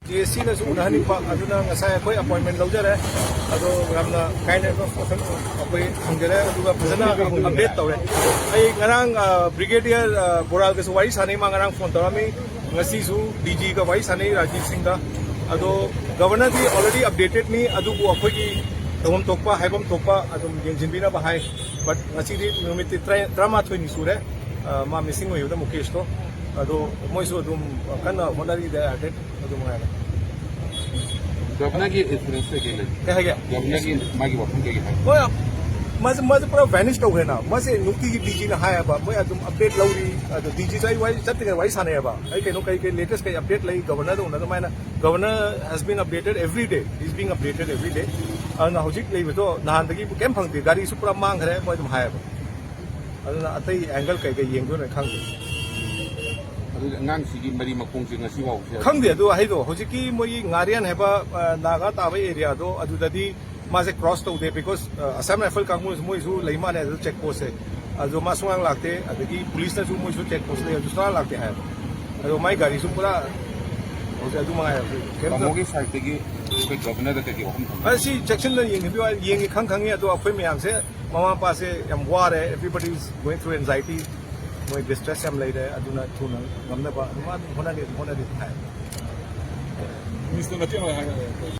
GSC na su unahan pa aduna ngasay ako'y appointment lawjare ado ramna kaina ko ako'y hangjare aduga phajana update tawre ai ngarang brigadier boral ka su wari sanai ma ngarang phone tawrami ngasi su DG ka wari sanai Rajiv Singh da ado governor di already updated ni adubu ako'y ki tawam tokpa haibam tokpa adum yengjinbina ba hai but ngasi di numit drama thoi ni sure ma missing hoyo da Mukesh to ado moisu adum kana honari da added adum ngai governor की influence से के लिए क्या है क्या governor की मागी वफन के है वो मज पूरा वैनिश हो गए ना मसे नुक्ति की डीजी ना हाय बा मैं अदम अपडेट लौरी अदो डीजी चाहि वाई चत्ते के वाई साने बा आई केनो कई लेटेस्ट कई अपडेट लई गवर्नर दो ना मायना governor has been updated every day is being updated every day ना होजिक लई बतो नहान दगी केम फंगते गाड़ी सु पूरा मांग खरे मैं दम हाय बा अदना अतई एंगल कई येंगदो ना खंग अꯉꯥꯡꯁꯤꯒꯤ ꯃꯔꯤ ꯃꯈꯣꯡꯁꯤꯡ ꯉꯁꯤ ꯐꯥꯎꯕ खंगदे अदो हाइदो होजिकी मोई ngaरियान हेबा नागा ताबे एरिया दो अदुददी मासे क्रॉस तौदे बिकॉज असम राइफल कांगू मोइसु लेमा ने चेक पोस्ट है अदो मा सुंगांग लागते अदगी पुलिस ना सु मोइसु चेक पोस्ट ले अदु सुंगांग लागते है अदो माई गाड़ी सु पूरा होजे अदु माय कमोगी साइड की कोई गवर्नर के वफन असी सेक्शन द येंगे खंग अदो अखोय मयाम से मामा पासे यम वारे everybody is going through anxiety मोई डिस्ट्रेस यम लेदे अदुना थुना गमना बा मा होना दे है मिनिस्टर